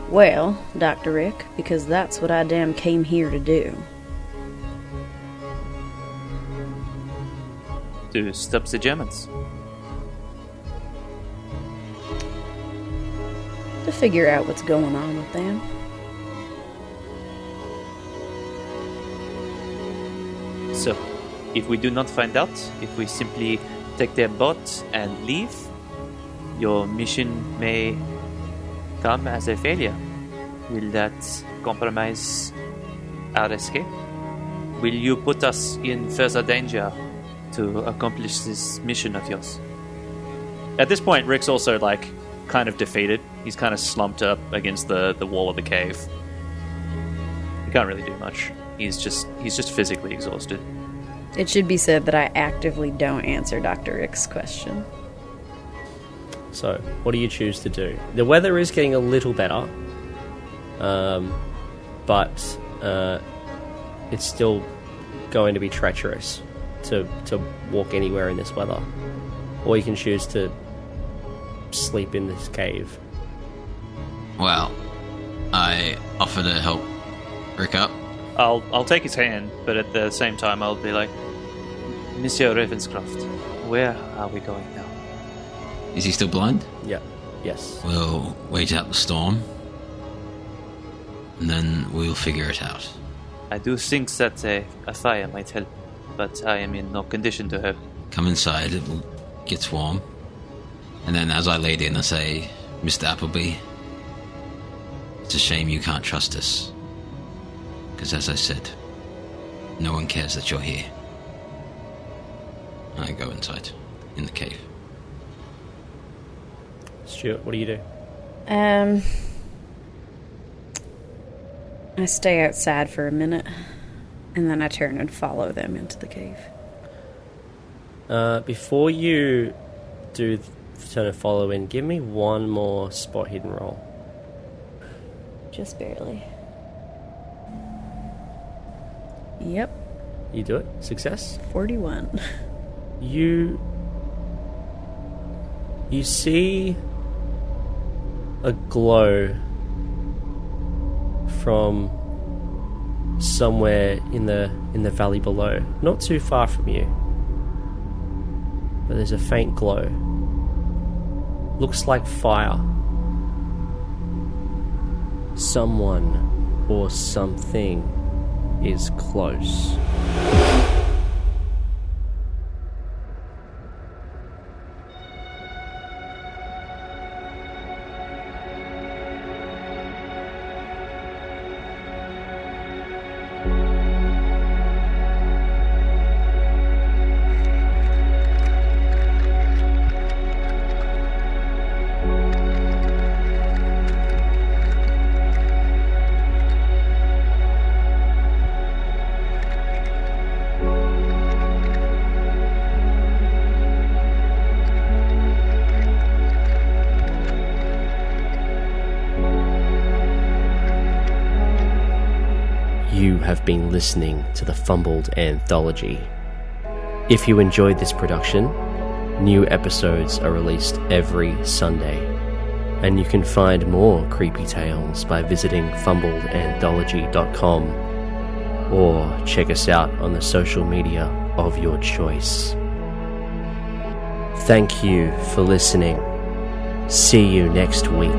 Well, Dr. Rick, because that's what I damn came here to do. To stop the Germans. To figure out what's going on with them. So, if we do not find out, if we simply take their boat and leave, your mission may come as a failure. Will that compromise our escape? Will you put us in further danger to accomplish this mission of yours? At this point, Rick's also kind of defeated. He's kind of slumped up against the wall of the cave. He can't really do much. He's just physically exhausted. It should be said that I actively don't answer Dr. Rick's question. So, what do you choose to do? The weather is getting a little better, but it's still going to be treacherous to walk anywhere in this weather. Or you can choose to sleep in this cave. Well, I offer to help Rick up. I'll take his hand, but at the same time I'll be like, Monsieur Ravenscroft, where are we going now? Is he still blind? Yeah. Yes. We'll wait out the storm, and then we'll figure it out. I do think that a fire might help, but I am in no condition to help. Come inside, it will get warm. And then as I lay in, I say, Mr. Appleby, it's a shame you can't trust us. Because as I said, no one cares that you're here. I go inside, in the cave. Stuart, what do you do? I stay outside for a minute, and then I turn and follow them into the cave. Before you do turn and follow in, give me one more spot hidden roll. Just barely. Yep, You do it. Success. 41. You see a glow from somewhere in the valley below, not too far from you. But there's a faint glow. Looks like fire. Someone or something is close. You have been listening to the Fumbled Anthology. If you enjoyed this production, new episodes are released every Sunday, and you can find more creepy tales by visiting fumbledanthology.com or check us out on the social media of your choice. Thank you for listening. See you next week.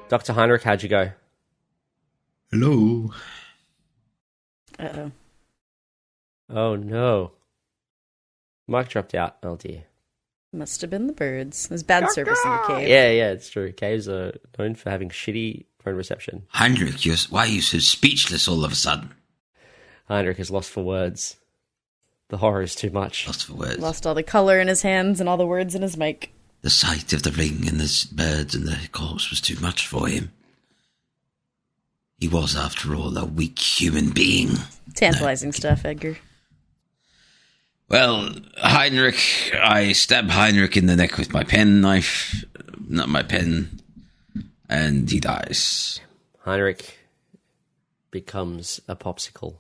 Dr. Heinrich, how'd you go? Hello. Uh-oh. Oh no. Mike dropped out. Oh dear. Must have been the birds. There's bad service in the cave. Yeah, it's true. Caves are known for having shitty phone reception. Heinrich, why are you so speechless all of a sudden? Heinrich is lost for words. The horror is too much. Lost for words. Lost all the colour in his hands and all the words in his mic. The sight of the ring and the birds and the corpse was too much for him. He was, after all, a weak human being. Tantalizing stuff, Edgar. Well, Heinrich, I stab Heinrich in the neck with my pen knife, not my pen, and he dies. Heinrich becomes a popsicle.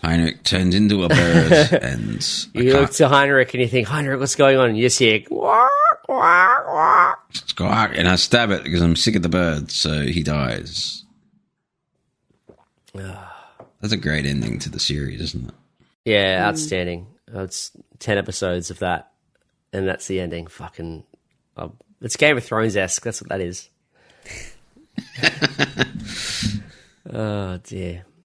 Heinrich turns into a bird, and you look to Heinrich and you think, Heinrich, what's going on? And you see it. And I stab it because I'm sick of the bird, so he dies. That's a great ending to the series, isn't it? Yeah, outstanding. It's 10 episodes of that, and that's the ending. Fucking, it's Game of Thrones-esque. That's what that is. Oh dear.